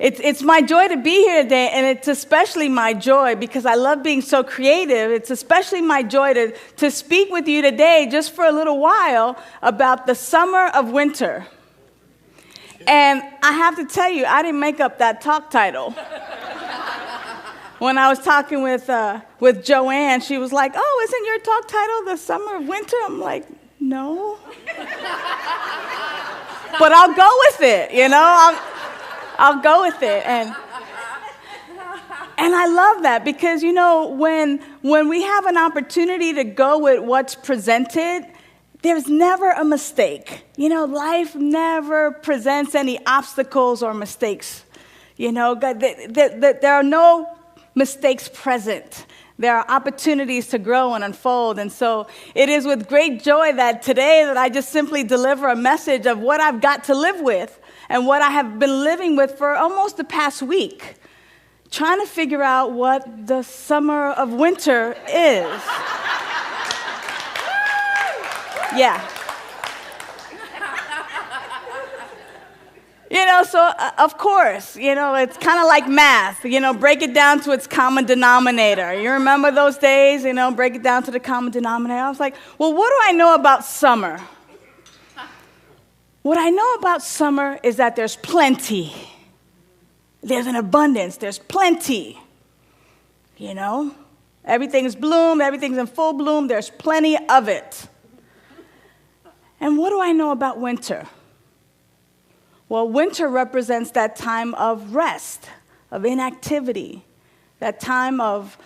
It's my joy to be here today, and it's especially my joy because I love being so creative. It's especially my joy to speak with you today just for a little while about the summer of winter. And I have to tell you, I didn't make up that talk title. When I was talking with Joanne, she was like, "Oh, isn't your talk title the summer of winter?" I'm like, "No." But I'll go with it, you know? I'll go with it. And I love that because, you know, when we have an opportunity to go with what's presented, there's never a mistake. You know, life never presents any obstacles or mistakes. You know, there are no mistakes present. There are opportunities to grow and unfold. And so it is with great joy that today that I just simply deliver a message of what I've got to live with and what I have been living with for almost the past week, trying to figure out what the summer of winter is. Yeah. You know, so of course, you know, it's kind of like math, you know, break it down to its common denominator. You remember those days, you know, break it down to the common denominator? I was like, well, what do I know about summer? What I know about summer is that there's plenty. There's an abundance. There's plenty. You know, everything's bloom. Everything's in full bloom. There's plenty of it. And what do I know about winter? Well, winter represents that time of rest, of inactivity, that time of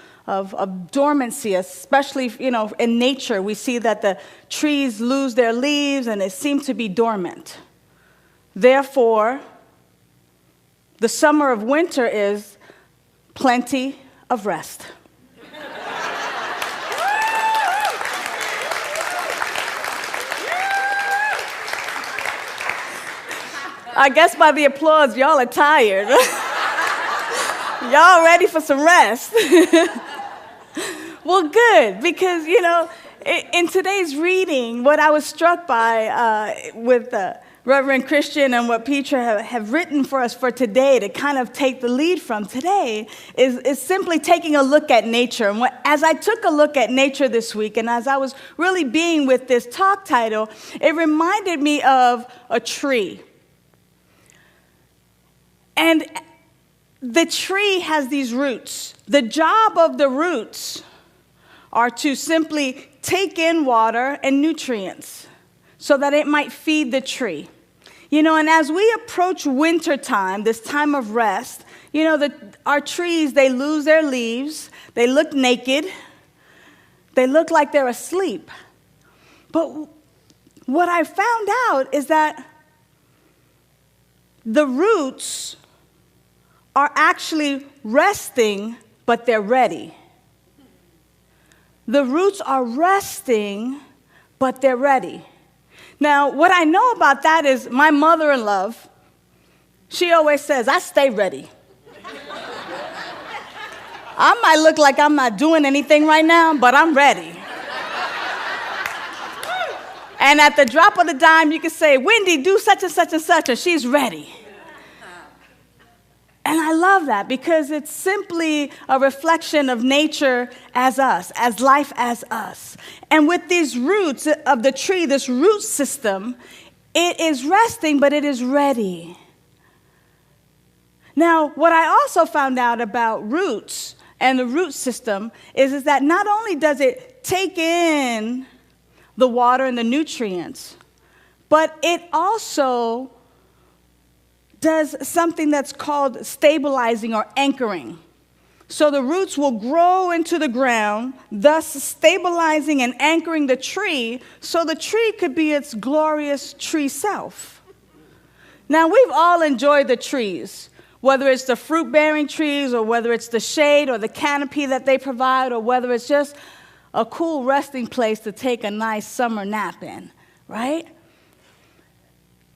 dormancy, especially, you know, in nature. We see that the trees lose their leaves and they seem to be dormant. Therefore, the summer of winter is plenty of rest. I guess by the applause, y'all are tired. Y'all ready for some rest? Well, good, because, you know, in today's reading, what I was struck by with Reverend Christian and what Petra have written for us for today to kind of take the lead from today is simply taking a look at nature. And as I took a look at nature this week, and as I was really being with this talk title, it reminded me of a tree. And the tree has these roots. The job of the roots are to simply take in water and nutrients so that it might feed the tree. You know, and as we approach winter time, this time of rest, you know, our trees, they lose their leaves. They look naked. They look like they're asleep. But what I found out is that the roots are actually resting, but they're ready. The roots are resting, but they're ready. Now, what I know about that is my mother-in-law, she always says, I stay ready. I might look like I'm not doing anything right now, but I'm ready. And at the drop of the dime, you can say, Wendy, do such and such and such, and she's ready. And I love that because it's simply a reflection of nature as us, as life as us. And with these roots of the tree, this root system, it is resting, but it is ready. Now, what I also found out about roots and the root system is that not only does it take in the water and the nutrients, but it also does something that's called stabilizing or anchoring. So the roots will grow into the ground, thus stabilizing and anchoring the tree so the tree could be its glorious tree self. Now, we've all enjoyed the trees, whether it's the fruit-bearing trees or whether it's the shade or the canopy that they provide or whether it's just a cool resting place to take a nice summer nap in, right?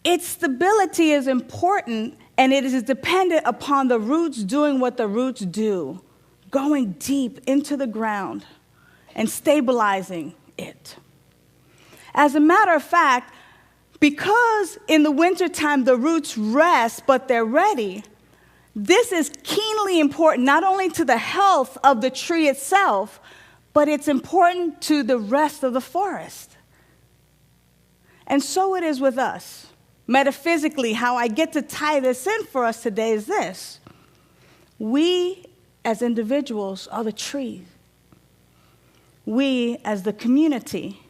Its stability is important, and it is dependent upon the roots doing what the roots do, going deep into the ground and stabilizing it. As a matter of fact, because in the wintertime the roots rest, but they're ready, this is keenly important, not only to the health of the tree itself, but it's important to the rest of the forest. And so it is with us. Metaphysically, how I get to tie this in for us today is this. We, as individuals, are the trees. We, as the community,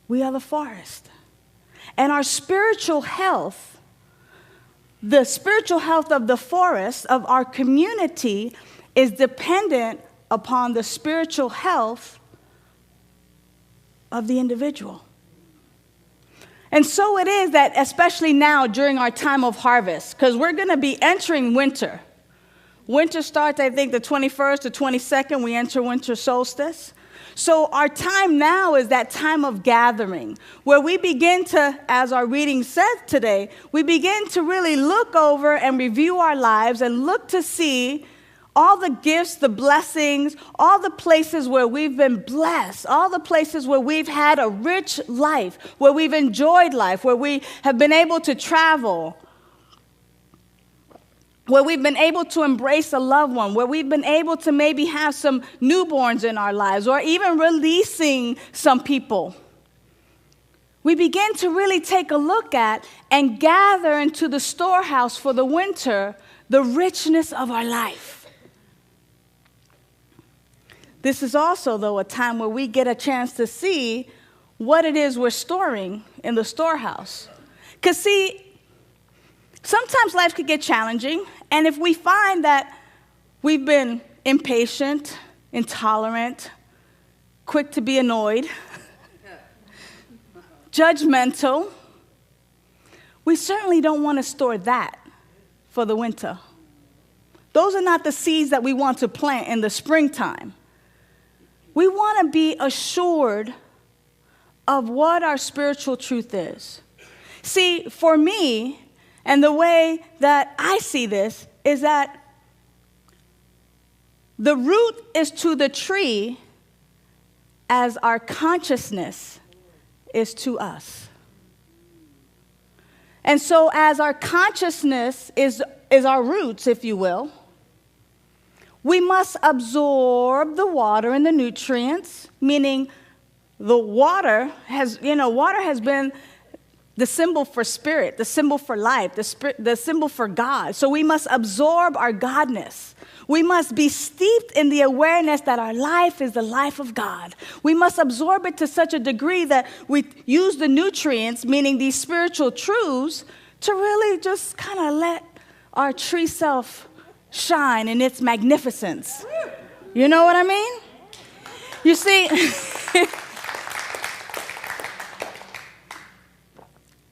we are the forest. And our spiritual health, the spiritual health of the forest, of our community, is dependent upon the spiritual health of the individual. And so it is that, especially now during our time of harvest, because we're going to be entering winter. Winter starts, I think, the 21st to 22nd, we enter winter solstice. So our time now is that time of gathering, where we begin to, as our reading said today, we begin to really look over and review our lives and look to see all the gifts, the blessings, all the places where we've been blessed, all the places where we've had a rich life, where we've enjoyed life, where we have been able to travel, where we've been able to embrace a loved one, where we've been able to maybe have some newborns in our lives, or even releasing some people. We begin to really take a look at and gather into the storehouse for the winter the richness of our life. This is also, though, a time where we get a chance to see what it is we're storing in the storehouse. Because, see, sometimes life could get challenging, and if we find that we've been impatient, intolerant, quick to be annoyed, judgmental, we certainly don't want to store that for the winter. Those are not the seeds that we want to plant in the springtime. We want to be assured of what our spiritual truth is. See, for me, and the way that I see this is that the root is to the tree as our consciousness is to us. And so as our consciousness is our roots, if you will, we must absorb the water and the nutrients, meaning the water has been the symbol for spirit, the symbol for life, the symbol for God. So we must absorb our godness. We must be steeped in the awareness that our life is the life of God. We must absorb it to such a degree that we use the nutrients, meaning these spiritual truths, to really just kind of let our tree self shine in its magnificence. You know what I mean? You see,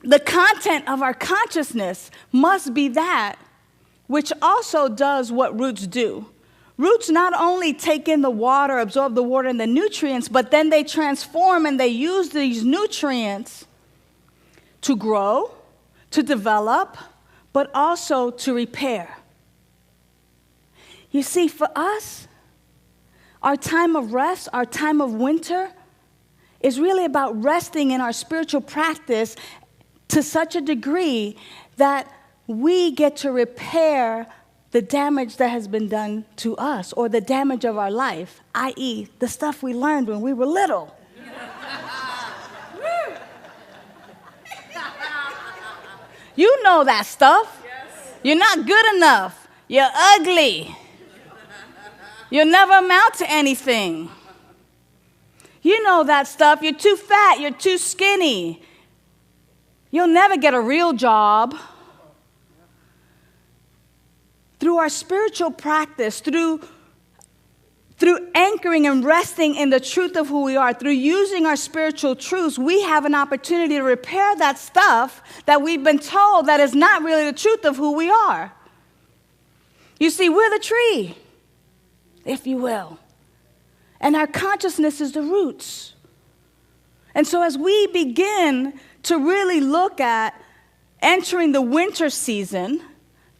the content of our consciousness must be that which also does what roots do. Roots not only take in the water, absorb the water and the nutrients, but then they transform and they use these nutrients to grow, to develop, but also to repair. You see, for us, our time of rest, our time of winter, is really about resting in our spiritual practice to such a degree that we get to repair the damage that has been done to us, or the damage of our life, i.e., the stuff we learned when we were little. You know that stuff. Yes. You're not good enough. You're ugly. You'll never amount to anything. You know that stuff. You're too fat. You're too skinny. You'll never get a real job. Through our spiritual practice, through anchoring and resting in the truth of who we are, through using our spiritual truths, we have an opportunity to repair that stuff that we've been told that is not really the truth of who we are. You see, we're the tree, if you will. And our consciousness is the roots. And so as we begin to really look at entering the winter season,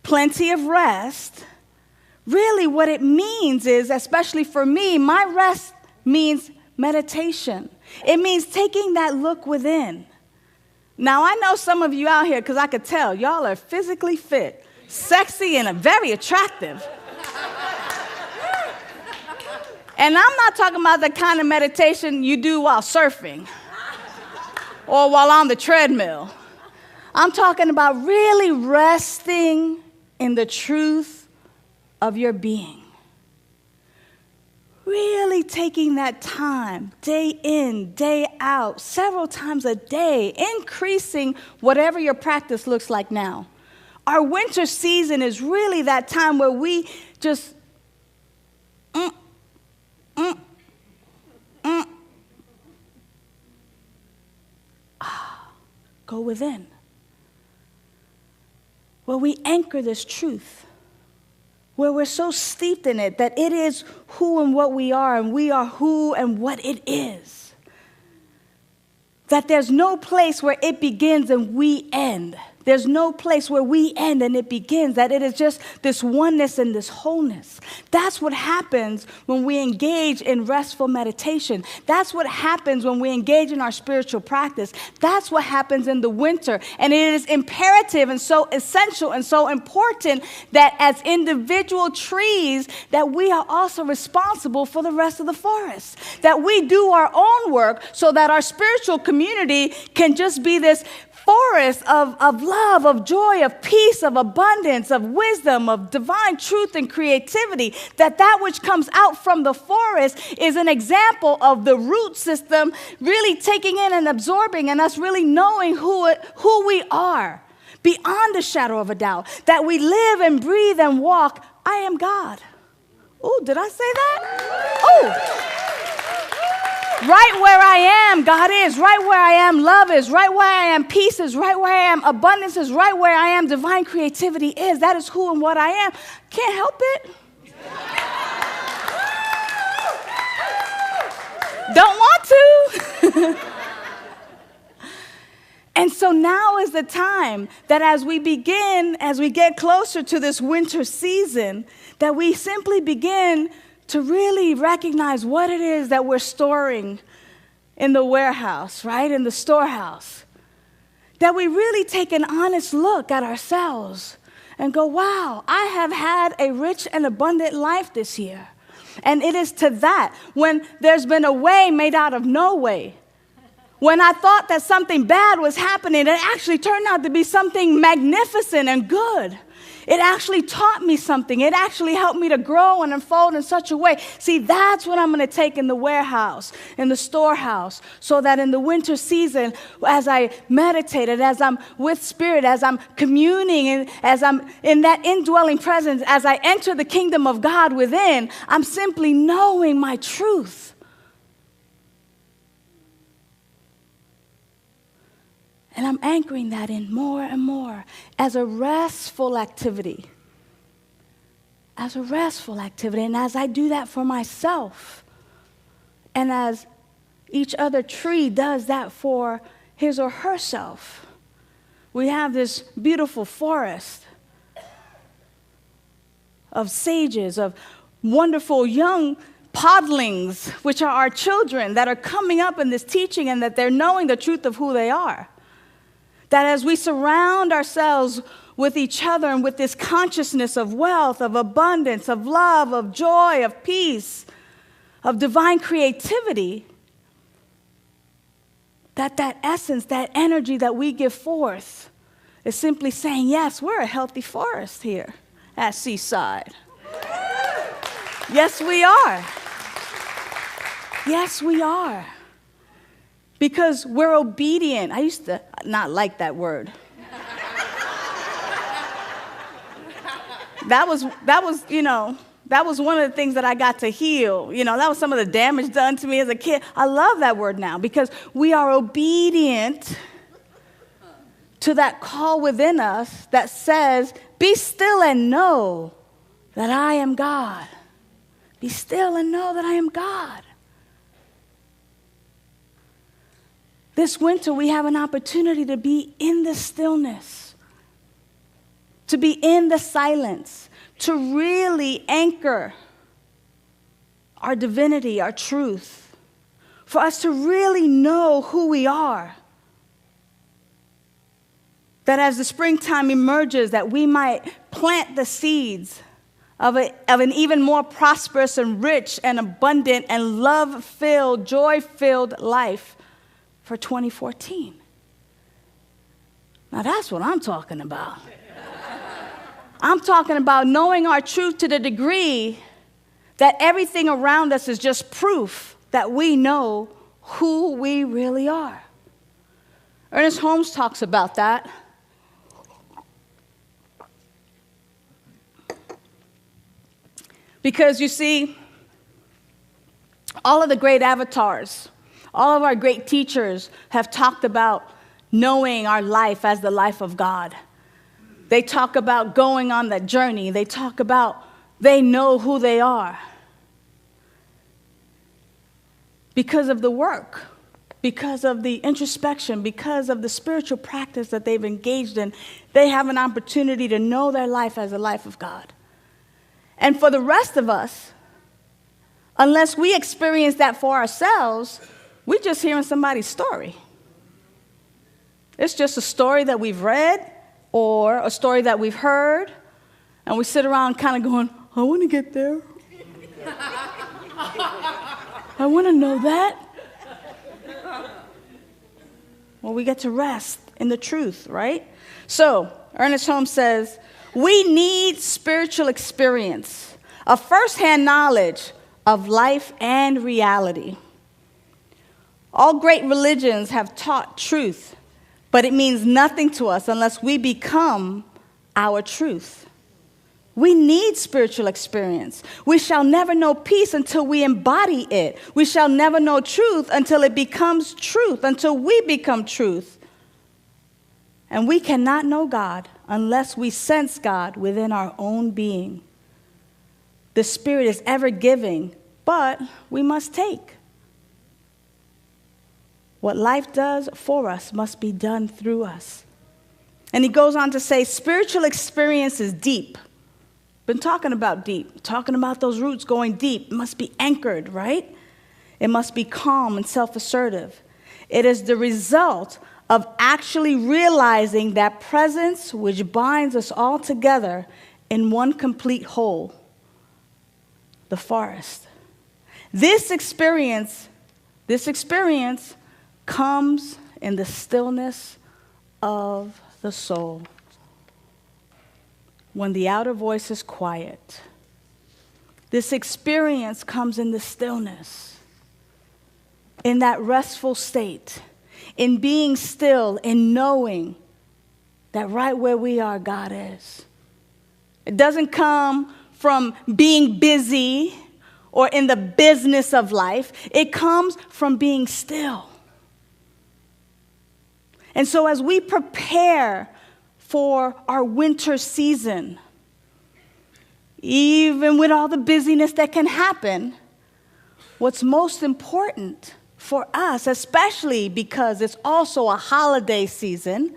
plenty of rest, really what it means is, especially for me, my rest means meditation. It means taking that look within. Now, I know some of you out here, because I could tell, y'all are physically fit. sexy and very attractive. And I'm not talking about the kind of meditation you do while surfing or while on the treadmill. I'm talking about really resting in the truth of your being. Really taking that time, day in, day out, several times a day, increasing whatever your practice looks like now. Our winter season is really that time where we just go within. Where we anchor this truth. Where we're so steeped in it that it is who and what we are, and we are who and what it is. That there's no place where it begins and we end. There's no place where we end and it begins, that it is just this oneness and this wholeness. That's what happens when we engage in restful meditation. That's what happens when we engage in our spiritual practice. That's what happens in the winter. And it is imperative and so essential and so important that as individual trees, that we are also responsible for the rest of the forest. That we do our own work so that our spiritual community can just be this forest of love, of joy, of peace, of abundance, of wisdom, of divine truth and creativity, that which comes out from the forest is an example of the root system really taking in and absorbing and us really knowing who we are beyond a shadow of a doubt, that we live and breathe and walk. I am God. Oh, did I say that? Oh. Right where I am, God is. Right where I am, love is. Right where I am, peace is. Right where I am, abundance is. Right where I am, divine creativity is. That is who and what I am. Can't help it. Don't want to. And so now is the time that as we get closer to this winter season, that we simply begin to really recognize what it is that we're storing in the warehouse, right? In the storehouse. That we really take an honest look at ourselves and go, wow, I have had a rich and abundant life this year. And it is to that, when there's been a way made out of no way. When I thought that something bad was happening, it actually turned out to be something magnificent and good. It actually taught me something. It actually helped me to grow and unfold in such a way. See, that's what I'm going to take in the warehouse, in the storehouse, so that in the winter season, as I meditated, as I'm with Spirit, as I'm communing, and as I'm in that indwelling presence, as I enter the kingdom of God within, I'm simply knowing my truth. And I'm anchoring that in more and more as a restful activity. As a restful activity. And as I do that for myself, and as each other tree does that for his or herself, we have this beautiful forest of sages, of wonderful young podlings, which are our children that are coming up in this teaching and that they're knowing the truth of who they are. That as we surround ourselves with each other and with this consciousness of wealth, of abundance, of love, of joy, of peace, of divine creativity, that essence, that energy that we give forth is simply saying, yes, we're a healthy forest here at Seaside. Yes, we are. Yes, we are. Because we're obedient. I used to not like that word. That was one of the things that I got to heal. That was some of the damage done to me as a kid. I love that word now because we are obedient to that call within us that says, be still and know that I am God. Be still and know that I am God. This winter, we have an opportunity to be in the stillness, to be in the silence, to really anchor our divinity, our truth, for us to really know who we are. that as the springtime emerges, that we might plant the seeds of an even more prosperous and rich and abundant and love-filled, joy-filled life for 2014. Now that's what I'm talking about. I'm talking about knowing our truth to the degree that everything around us is just proof that we know who we really are. Ernest Holmes talks about that. Because you see, all of the great avatars, all of our great teachers have talked about knowing our life as the life of God. They talk about going on that journey. They talk about they know who they are. Because of the work, because of the introspection, because of the spiritual practice that they've engaged in, they have an opportunity to know their life as a life of God. And for the rest of us, unless we experience that for ourselves, we're just hearing somebody's story. It's just a story that we've read or a story that we've heard, and we sit around kind of going, I want to get there. I want to know that. Well, we get to rest in the truth, right? So, Ernest Holmes says, we need spiritual experience, a firsthand knowledge of life and reality. All great religions have taught truth, but it means nothing to us unless we become our truth. We need spiritual experience. We shall never know peace until we embody it. We shall never know truth until it becomes truth, until we become truth. And we cannot know God unless we sense God within our own being. The Spirit is ever giving, but we must take. What life does for us must be done through us. And he goes on to say, spiritual experience is deep. Been talking about deep, talking about those roots going deep. It must be anchored, right? It must be calm and self-assertive. It is the result of actually realizing that presence which binds us all together in one complete whole, the forest. This experience comes in the stillness of the soul. When the outer voice is quiet. This experience comes in the stillness, in that restful state, in being still, in knowing that right where we are, God is. It doesn't come from being busy or in the business of life. It comes from being still. And so as we prepare for our winter season, even with all the busyness that can happen, what's most important for us, especially because it's also a holiday season,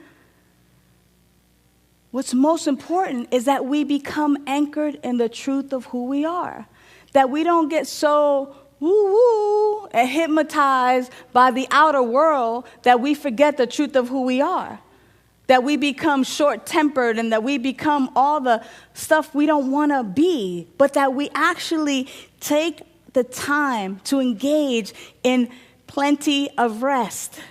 what's most important is that we become anchored in the truth of who we are. That we don't get so woo-woo and hypnotized by the outer world that we forget the truth of who we are. That we become short-tempered and that we become all the stuff we don't want to be, but that we actually take the time to engage in plenty of rest.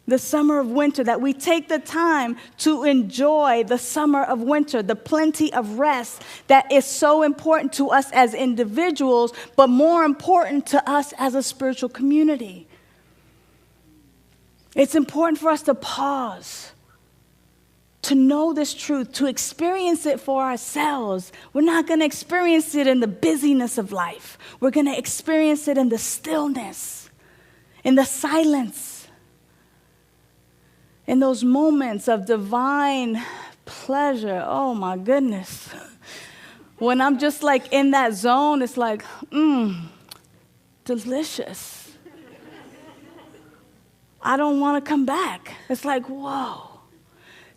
The summer of winter, that we take the time to enjoy the summer of winter, the plenty of rest that is so important to us as individuals, but more important to us as a spiritual community. It's important for us to pause, to know this truth, to experience it for ourselves. We're not going to experience it in the busyness of life. We're going to experience it in the stillness, in the silence, in those moments of divine pleasure. Oh my goodness. When I'm just like in that zone, it's like, delicious. I don't want to come back. It's like, whoa.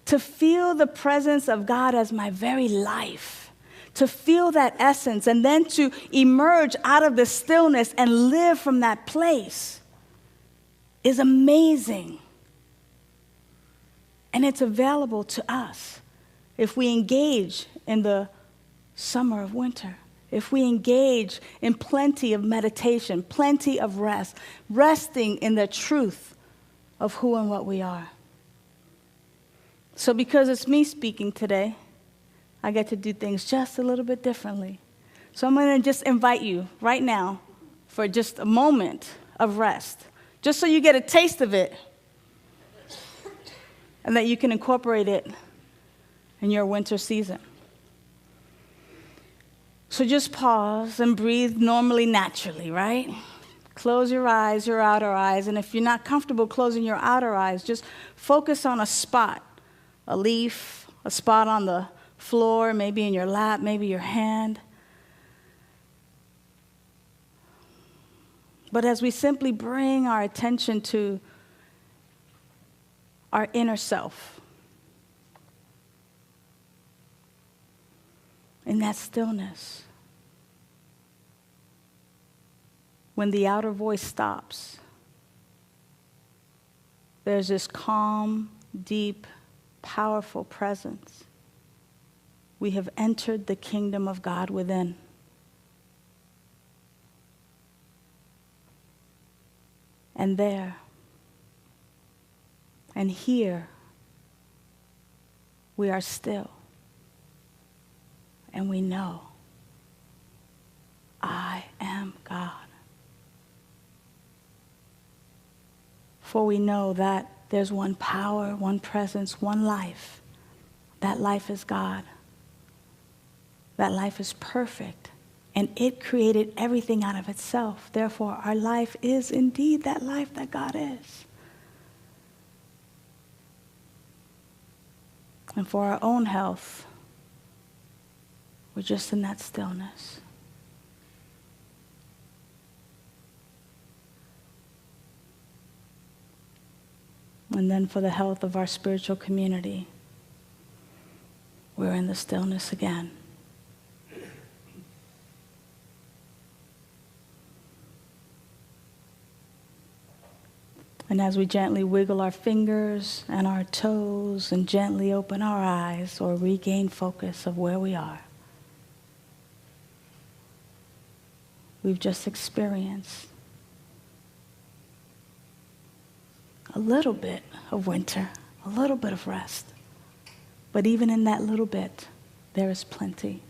To feel the presence of God as my very life, to feel that essence, and then to emerge out of the stillness and live from that place is amazing. And it's available to us if we engage in the summer of winter, if we engage in plenty of meditation, plenty of rest, resting in the truth of who and what we are. So because it's me speaking today, I get to do things just a little bit differently. So I'm going to just invite you right now for just a moment of rest, just so you get a taste of it and that you can incorporate it in your winter season. So just pause and breathe normally, naturally, right? Close your eyes, your outer eyes, and if you're not comfortable closing your outer eyes, just focus on a spot, a leaf, a spot on the floor, maybe in your lap, maybe your hand. But as we simply bring our attention to our inner self, in that stillness, when the outer voice stops, there's this calm, deep, powerful presence. We have entered the kingdom of God within. And there, and here, we are still. And we know, I am God. For we know that there's one power, one presence, one life. That life is God. That life is perfect. And it created everything out of itself. Therefore, our life is indeed that life that God is. And for our own health, we're just in that stillness. And then for the health of our spiritual community, we're in the stillness again. And as we gently wiggle our fingers and our toes and gently open our eyes or regain focus of where we are, we've just experienced a little bit of winter, a little bit of rest. But even in that little bit, there is plenty.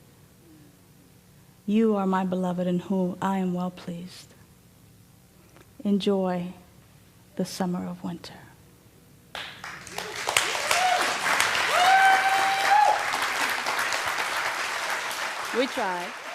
You are my beloved in whom I am well pleased. Enjoy the summer of winter. We tried.